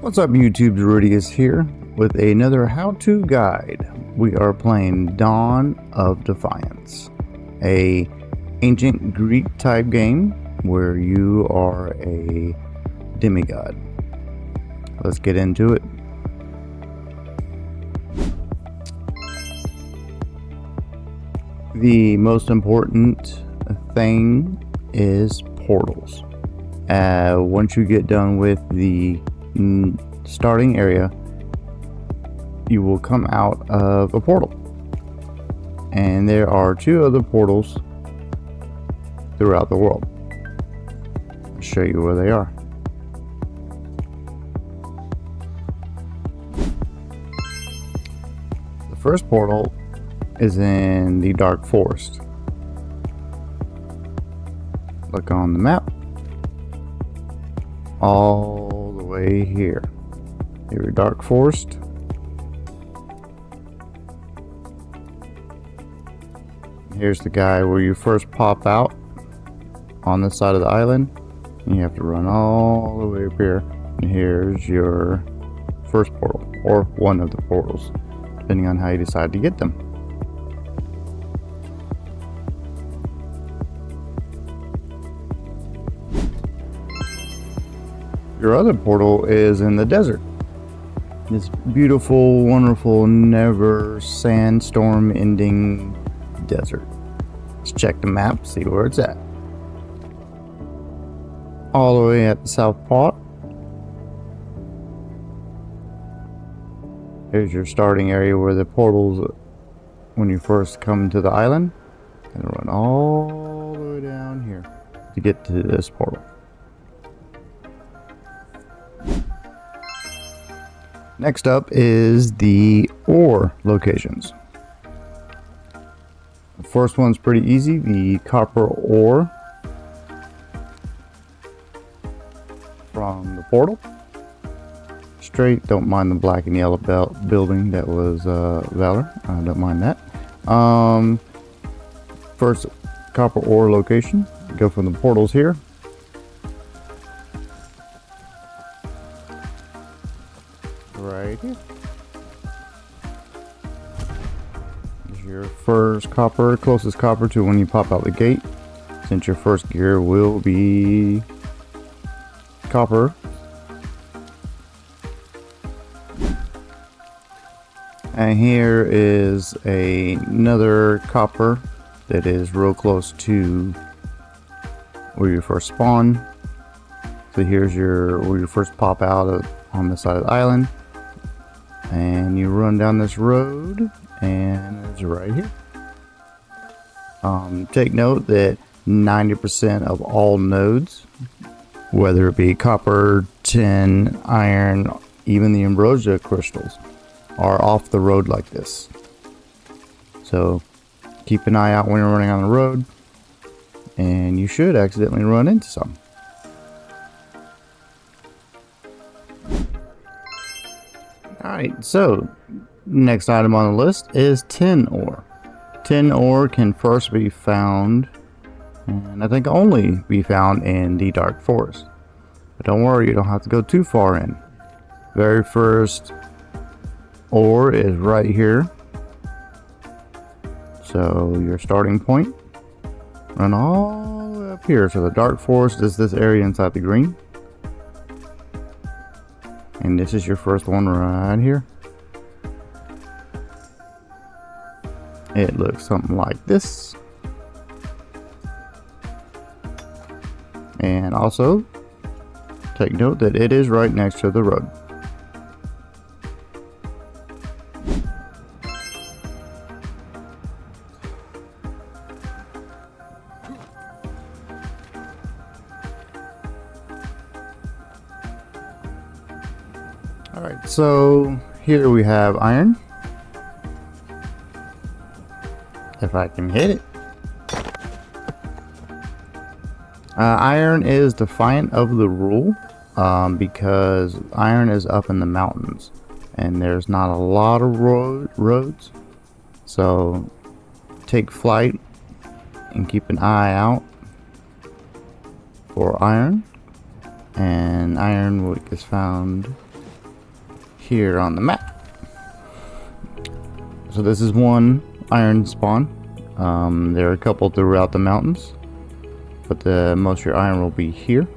What's up YouTube, Rudius here with another how-to guide. We are playing Dawn of Defiance, a ancient Greek type game where you are a demigod. Let's get into it. The most important thing is portals. Once you get done with the starting area, you will come out of a portal, and there are two other portals throughout the world. I'll show you where they are. The first portal is in the Dark Forest. Look on the map. All the way here. Your Dark Forest. Here's the guy where you first pop out on this side of the island. And you have to run all the way up here. And here's your first portal, or one of the portals, depending on how you decide to get them. Your other portal is in the desert. This beautiful, wonderful, never sandstorm ending desert. Let's check the map, see where it's at. All the way at the south part. Here's your starting area where the portals, when you first come to the island, and run all the way down here to get to this portal. Next up is the ore locations. The first one's pretty easy, the copper ore from the portal. Straight, don't mind the black and yellow belt building that was Valor. I don't mind that. First copper ore location, go from the portals here. Right here. Here's your first copper, closest copper to when you pop out the gate, since your first gear will be copper. And here is another copper that is real close to where you first spawn. So here's where you first pop out of, on the side of the island. And you run down this road, and it's right here. Take note that 90% of all nodes, whether it be copper, tin, iron, even the Ambrosia Crystals, are off the road like this. So keep an eye out when you're running on the road, and you should accidentally run into some. Alright, so next item on the list is tin ore. Tin ore can first be found, and I think only be found, in the Dark Forest. But don't worry, you don't have to go too far in. Very first ore is right here. So your starting point, run all the way up here. So the Dark Forest is this area inside the green. And this is your first one right here. It looks something like this. And also, take note that it is right next to the road. Alright, so here we have iron. If I can hit it. Iron is defiant of the rule because iron is up in the mountains and there's not a lot of roads. So take flight and keep an eye out for iron, and iron is found here on the map. So this is one iron spawn. There are a couple throughout the mountains, but most of your iron will be here.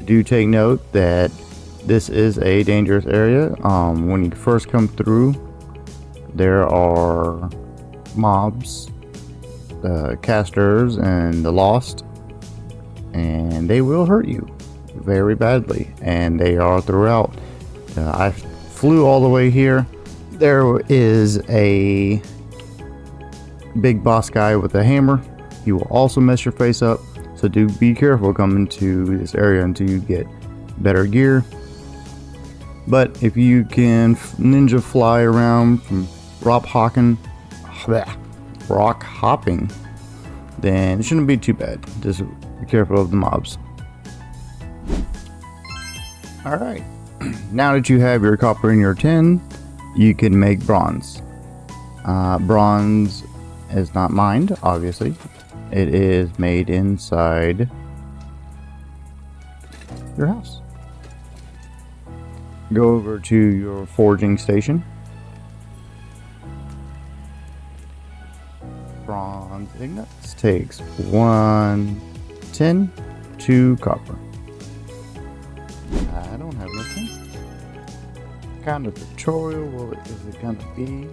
Do take note that this is a dangerous area. When you first come through, there are mobs, casters, and the lost, and they will hurt you very badly, and they are throughout. I flew all the way here. There is a big boss guy with a hammer. He will also mess your face up, so do be careful coming to this area until you get better gear. But if you can ninja fly around from rock hopping, then it shouldn't be too bad. Just be careful of the mobs. Alright, now that you have your copper and your tin, you can make bronze. Bronze is not mined, obviously. It is made inside your house. Go over to your forging station. Bronze ingots takes 1 tin, 2 copper. I don't have no tin. What kind of tutorial is it gonna be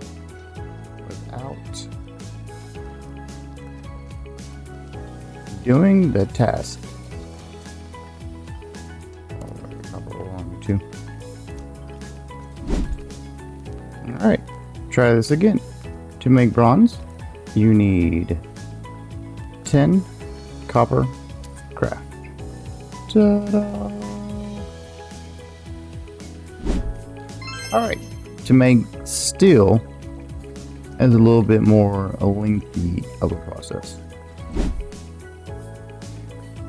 without doing the task? Alright, try this again. To make bronze, you need 10 copper craft. Ta-da! Alright, to make steel is a little bit more lengthy of a process.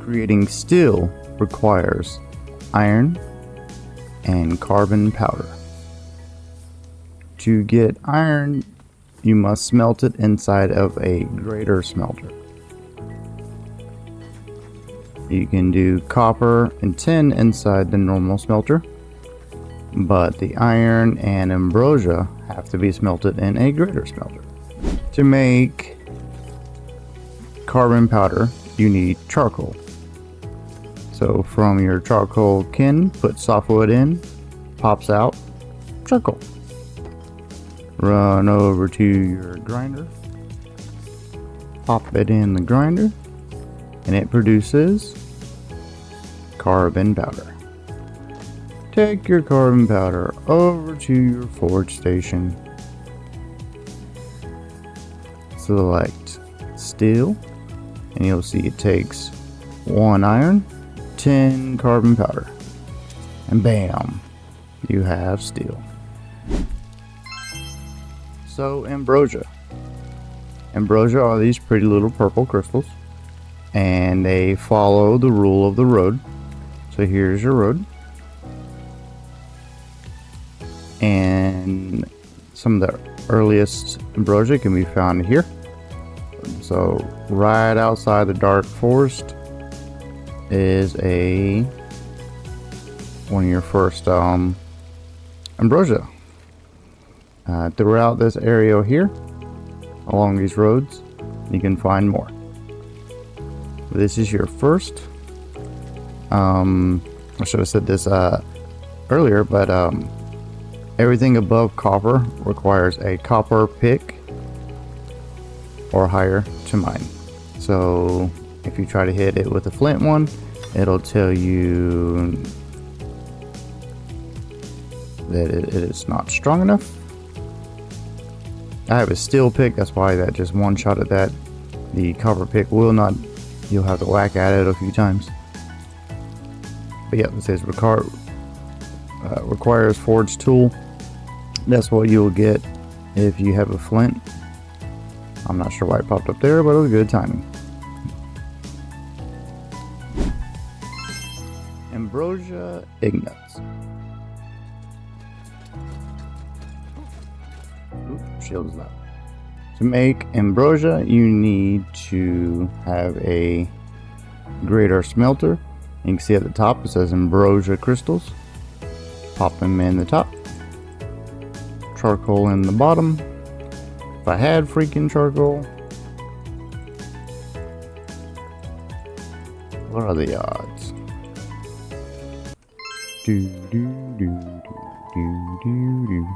Creating steel requires iron and carbon powder. To get iron, you must smelt it inside of a greater smelter. You can do copper and tin inside the normal smelter, but the iron and ambrosia have to be smelted in a greater smelter. To make carbon powder, you need charcoal. So from your charcoal kiln, put softwood in, pops out charcoal. Run over to your grinder, pop it in the grinder, and it produces carbon powder. Take your carbon powder over to your forge station. Select steel, and you'll see it takes 1 iron, 10 carbon powder, and bam, you have steel. So ambrosia are these pretty little purple crystals, and they follow the rule of the road. So here's your road, and some of the earliest ambrosia can be found here. So right outside the dark forest is one of your first ambrosia. Throughout this area here, along these roads, you can find more. This is your first. I should have said this earlier, but everything above copper requires a copper pick or higher to mine. So if you try to hit it with a flint one, it'll tell you that it is not strong enough. I have a steel pick, that's why that just one shot at that. The copper pick will not, you'll have to whack at it a few times. But yeah, it says requires forge tool. That's what you'll get if you have a flint. I'm not sure why it popped up there, but it was good timing. Ambrosia Ingots. Shield is up. To make ambrosia, you need to have a greater smelter. You can see at the top it says Ambrosia Crystals. Pop them in the top. Charcoal in the bottom. If I had freaking charcoal. What are the odds? Do do do do do do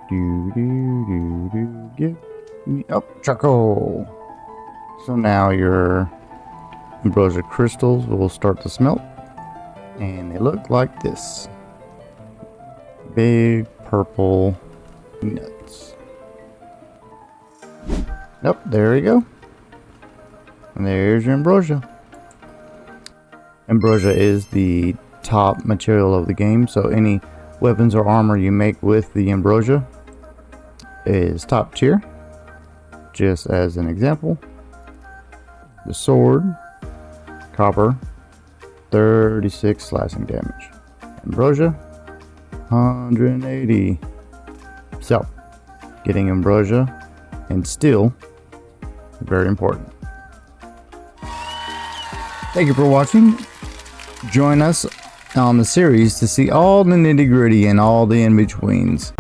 do do do do. Give me up charcoal. So now your Ambrosia crystals will start to smelt, and they look like this. Big purple nuts. Yep, there you go. And there's your ambrosia. Ambrosia is the top material of the game, so any weapons or armor you make with the ambrosia is top tier. Just as an example, the sword, copper, 36 slashing damage. Ambrosia, 180. So, getting ambrosia and steel, very important. Thank you for watching. Join us on the series to see all the nitty-gritty and all the in-betweens.